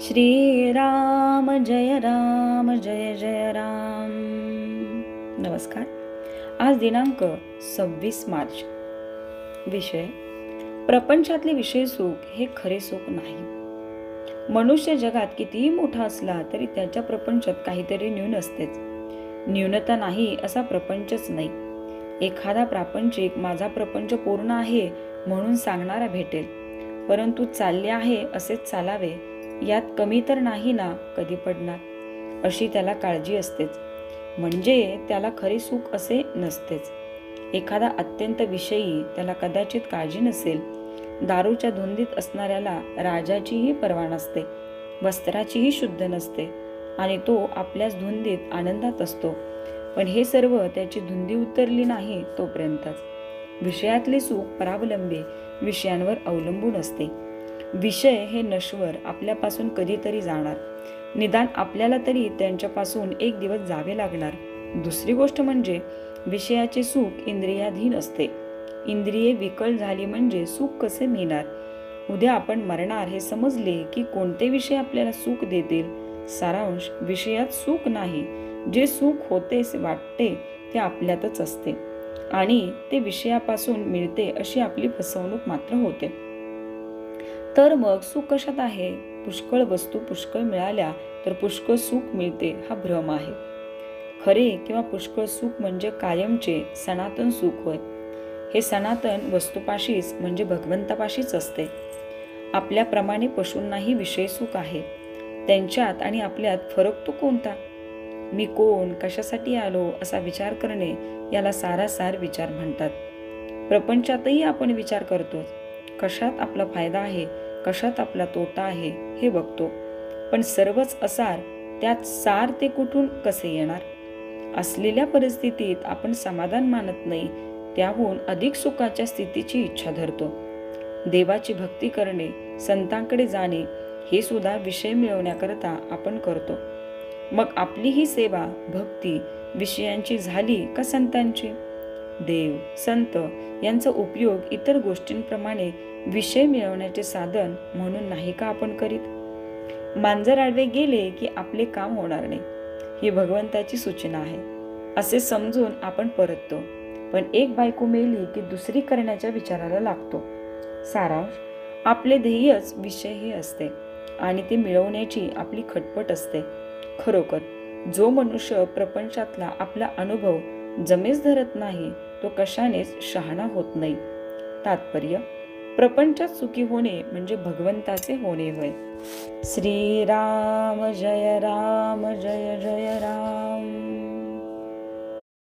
श्रीराम जय राम जय जय राम। नमस्कार। आज दिनांक 26 मार्च। विषय प्रपंचातले विषय सुख हे खरे सुख नाही। मनुष्य जगात कितीही मोठा असला तरी त्याच्या प्रपंचात काहीतरी न्यून असतेच। न्यूनता नाही असा प्रपंचच नाही। एखादा प्रापंचिक माझा प्रपंच पूर्ण आहे म्हणून सांगणारा भेटेल, परंतु चालले आहे असेच चालावे यात कमी तर नाही ना कधी पडणार अशी त्याला काळजी असतेच, म्हणजे त्याला खरे सुख असे नसतेच। एखादा अत्यंत विषयी त्याला कदाचित काळजी नसेल। दारूच्या धुंदीत असणाऱ्याला राजाचीही पर्वा नसते, वस्त्राचीही शुद्ध नसते आणि तो आपल्याच धुंदीत आनंदात असतो, पण हे सर्व त्याची धुंदी उतरली नाही तोपर्यंतच। विषयातले सुख परावलंबी विषयांवर अवलंबून असते। विषय हे नश्वर आपल्यापासून कधीतरी जाणार, निदान आपल्याला तरी त्यांच्यापासून एक दिवस जावे लागणार। दुसरी गोष्ट म्हणजे विषयाचे सुख इंद्रियाधीन असते। इंद्रिये विकल झाली म्हणजे सुख कसे मिळणार? उद्या आपण मरणार हे समजले की कोणते विषय आपल्याला सुख देतील? सारांश, विषयात सुख नाही। जे सुख होतेसे वाटते ते आपल्यातच असते आणि ते विषयापासून मिळते अशी आपली फसवणूक मात्र होते। तर मग सुख कशात आहे? पुष्कळ वस्तू पुष्कळ मिळाल्या तर पुष्कळ सुख मिळते हा भ्रम आहे। खरे किंवा पुष्कळ सुख म्हणजे कायमचे सनातन सुख होय। हे सनातन वस्तूपाशीच म्हणजे भगवंतापाशीच असते। आपल्याप्रमाणे पशूंनाही विषय सुख आहे। त्यांच्यात आणि आपल्यात फरक तो कोणता? मी कोण, कशासाठी आलो असा विचार करणे याला सारासार विचार म्हणतात। प्रपंचातही आपण विचार करतो, कशात आपला फायदा आहे, कशात आपला तोटा आहे हे बघतो, पण सर्वच असार त्यात सार ते कुठून कसे येणार? असलेल्या परिस्थितीत आपण समाधान मानत नाही, त्याहून अधिक सुखाच्या स्थितीची इच्छा धरतो। देवाची भक्ती करणे, संतांकडे जाणे हे सुद्धा विषय मिळवण्याकरता आपण करतो। मग आपली ही सेवा भक्ती विषयांची झाली का संतांची? देव संत यांचा उपयोग इतर गोष्टींप्रमाणे विषय मिळवण्याचे साधन म्हणून नाही का आपण करीत? मांजर आडवे गेले की आपले काम होणार नाही ही भगवंताची सूचना आहे असे समजून आपण परततो, पण एक बायको मेली की दुसरी करण्याच्या विचाराला लागतो। सारांश, आपले ध्येयच विषय हे असते आणि ते मिळवण्याची आपली खटपट असते। खरोखर जो मनुष्य प्रपंचातला आपला अनुभव जमेस धरत नाही तो कशानेच शहाणा होत नाही। तात्पर्य, प्रपंचात सुखी होणे म्हणजे भगवंताचे होणे होय। श्रीराम जय राम जय जय राम।